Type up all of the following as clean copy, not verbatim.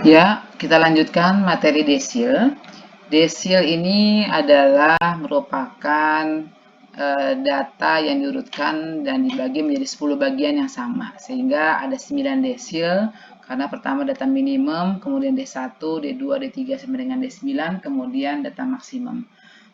Ya, kita lanjutkan materi desil. Desil ini adalah merupakan data yang diurutkan dan dibagi menjadi 10 bagian yang sama. Sehingga ada 9 desil, karena pertama data minimum, kemudian D1, D2, D3 sampai dengan D9, kemudian data maksimum.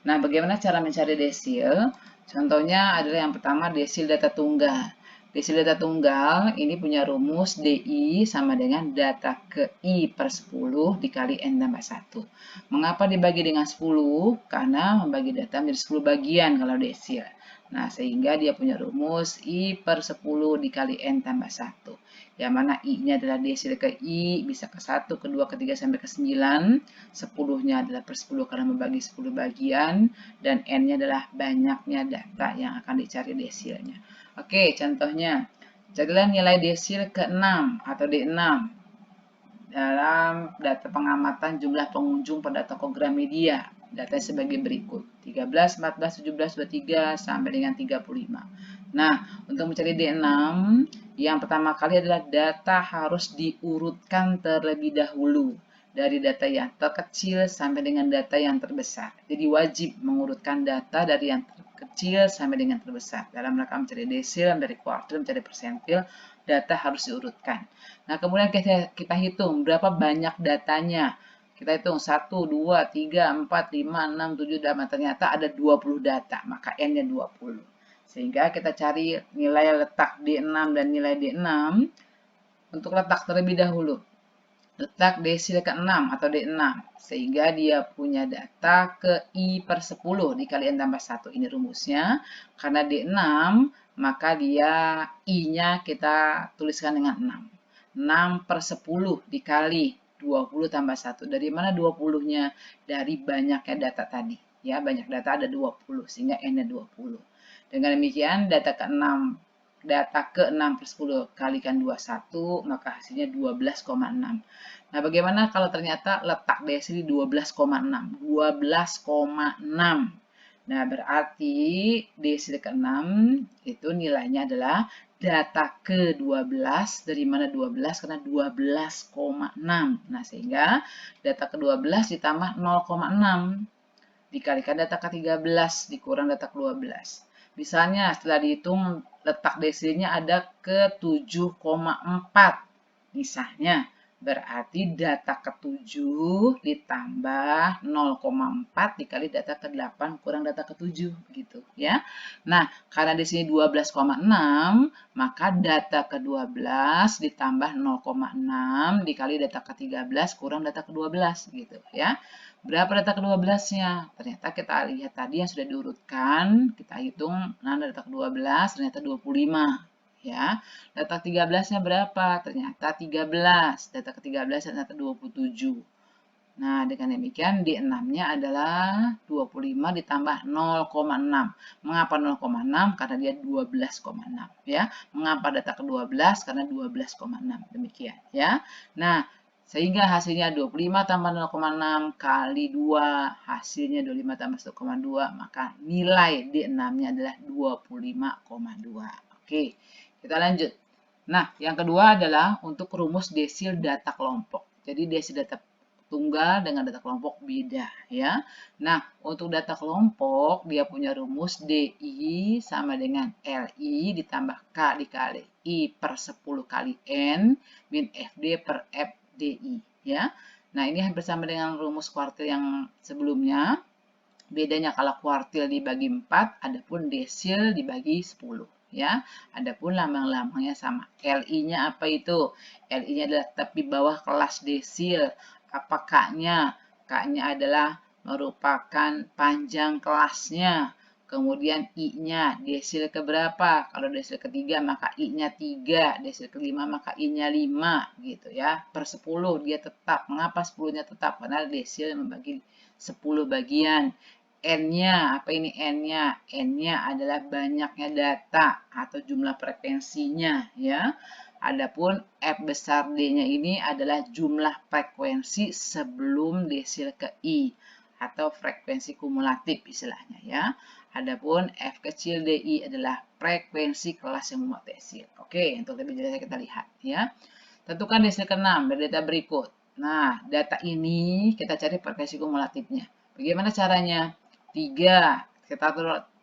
Nah, bagaimana cara mencari desil? Contohnya adalah yang pertama desil data tunggal. Desil data tunggal ini punya rumus DI sama dengan data ke I per 10 dikali N tambah 1. Mengapa dibagi dengan 10? Karena membagi data menjadi 10 bagian kalau desil. Nah, sehingga dia punya rumus I per 10 dikali N tambah 1. Yang mana I-nya adalah desil ke I, bisa ke 1, ke 2, ke 3, sampai ke 9. 10-nya adalah per 10 karena membagi 10 bagian. Dan N-nya adalah banyaknya data yang akan dicari desilnya. Oke, contohnya. Carilah nilai desil ke-6 atau D6 dalam data pengamatan jumlah pengunjung pada toko Gramedia. Data sebagai berikut. 13, 14, 17, 23, sampai dengan 35. Nah, untuk mencari D6, yang pertama kali adalah data harus diurutkan terlebih dahulu. Dari data yang terkecil sampai dengan data yang terbesar. Jadi wajib mengurutkan data dari yang terkecil sampai dengan terbesar. Dalam rangka mencari desil, mencari kuartil, mencari persentil, data harus diurutkan. Nah, kemudian kita hitung berapa banyak datanya. Kita hitung 1, 2, 3, 4, 5, 6, 7, 8. Ternyata ada 20 data, maka N-nya 20. Sehingga kita cari nilai letak D6 dan nilai D6. Untuk letak terlebih dahulu. Letak desil ke-6 atau D6. Sehingga dia punya data ke I per 10 dikali N tambah 1. Ini rumusnya. Karena D6, maka dia I-nya kita tuliskan dengan 6. 6 per 10 dikali 20 tambah 1. Dari mana 20-nya? Dari banyaknya data tadi. Ya, banyak data ada 20, sehingga N-nya 20. Dengan demikian, data ke-6 per 10 kalikan 21, maka hasilnya 12,6. Nah, bagaimana kalau ternyata letak desil di 12,6? 12,6. Nah, berarti desil ke-6 itu nilainya adalah data ke-12. Dari mana 12? Karena 12,6. Nah, sehingga data ke-12 ditambah 0,6. Dikalikan data ke-13 dikurang data ke-12. Misalnya setelah dihitung letak desilnya ada ke 7,4. Misalnya berarti data ke-7 ditambah 0,4 dikali data ke-8 kurang data ke-7 gitu ya. Nah, karena di sini 12,6, maka data ke-12 ditambah 0,6 dikali data ke-13 kurang data ke-12 gitu ya. Berapa data ke-12-nya? Ternyata kita lihat tadi yang sudah diurutkan, kita hitung, nah data ke-12 ternyata 25. Ya, data 13-nya berapa? Ternyata 13. Data ke-13 ternyata 27. Nah, dengan demikian D6-nya adalah 25 ditambah 0,6. Mengapa 0,6? Karena dia 12,6 ya. Mengapa data ke-12? Karena 12,6. Demikian ya. Nah, sehingga hasilnya 25 tambah 0,6 kali 2, hasilnya 25 tambah 1,2, maka nilai D6-nya adalah 25,2. Oke, kita lanjut. Nah, yang kedua adalah untuk rumus desil data kelompok. Jadi desil data tunggal dengan data kelompok beda ya. Nah, untuk data kelompok dia punya rumus DI sama dengan LI ditambah K dikali I per 10 kali N min FD per FDI ya. Nah, ini hampir sama dengan rumus kuartil yang sebelumnya. Bedanya kalau kuartil dibagi 4, adapun desil dibagi 10 ya. Adapun lambang-lambangnya sama. LI-nya apa itu? LI-nya adalah tepi bawah kelas desil. Apa K-nya? K-nya adalah merupakan panjang kelasnya. Kemudian I-nya, desil keberapa? Kalau desil ketiga maka I-nya 3, desil kelima maka I-nya 5 gitu ya. Per 10 dia tetap. Mengapa 10-nya tetap? Karena desil membagi 10 bagian. N-nya, apa ini N-nya? N-nya adalah banyaknya data atau jumlah frekuensinya ya. Adapun F besar D-nya ini adalah jumlah frekuensi sebelum desil ke I atau frekuensi kumulatif istilahnya ya. Adapun F kecil DI adalah frekuensi kelas yang memuat desil. Oke, untuk lebih jelasnya kita lihat ya. Tentukan desil ke-6 dari data berikut. Nah, data ini kita cari frekuensi kumulatifnya. Bagaimana caranya? 3, kita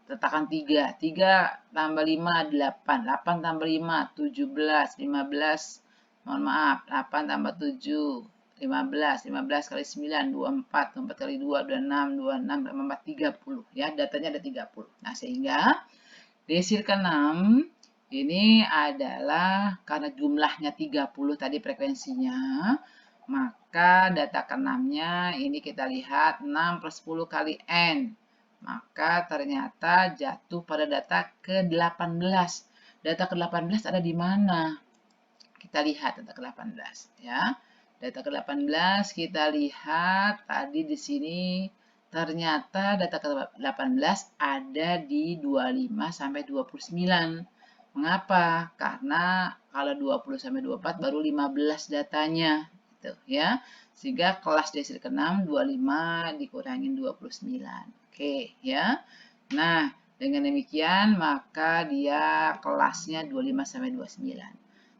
letakkan 3. 3 tambah 5, 8. 8 tambah 5, 17. 15, mohon maaf, 8 tambah 7, 15. 15 kali 9, 24. 24 kali 2, 26. 26 tambah 4, 30. Ya, datanya ada 30. Nah, sehingga desil ke-6 ini adalah karena jumlahnya 30 tadi frekuensinya, maka data ke-6-nya ini kita lihat 6 plus 10 kali N. Maka ternyata jatuh pada data ke-18. Data ke-18 ada di mana? Kita lihat data ke-18 ya. Data ke-18 kita lihat tadi di sini ternyata data ke-18 ada di 25 sampai 29. Mengapa? Karena kalau 20 sampai 24 baru 15 datanya gitu ya. Sehingga kelas desil ke-6 25 dikurangin 29. Oke ya. Nah, dengan demikian maka dia kelasnya 25 sampai 29.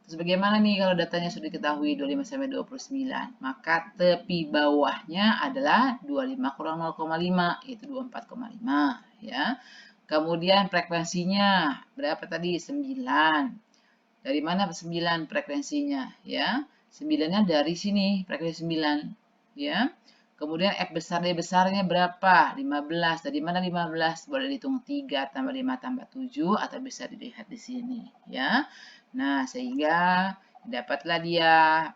Terus bagaimana nih kalau datanya sudah diketahui 25 sampai 29? Maka tepi bawahnya adalah 25 kurang 0,5 yaitu 24,5 ya. Kemudian frekuensinya berapa tadi? 9. Dari mana 9 frekuensinya ya? 9-nya dari sini, frekuensi 9 ya. Kemudian F besar D besarnya berapa? 15. Dari mana 15? Boleh dihitung 3 tambah 5 tambah 7 atau bisa dilihat di sini ya. Nah, sehingga dapatlah dia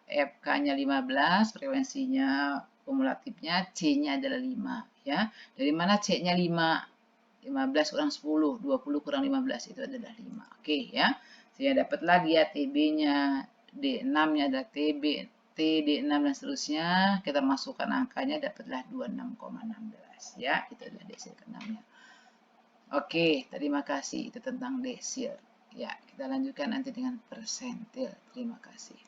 FK-nya 15, frekuensinya kumulatifnya C-nya adalah 5 ya. Dari mana C-nya 5? 15 kurang 10, 20 kurang 15 itu adalah 5. Oke ya. Sehingga dapatlah dia TB-nya, D6-nya adalah TB, TD6 dan seterusnya. Kita masukkan angkanya dapatlah 26,16 ya. Itu adalah desil ke-6-nya. Oke, terima kasih. Itu tentang desil. Ya, kita lanjutkan nanti dengan persentil. Terima kasih.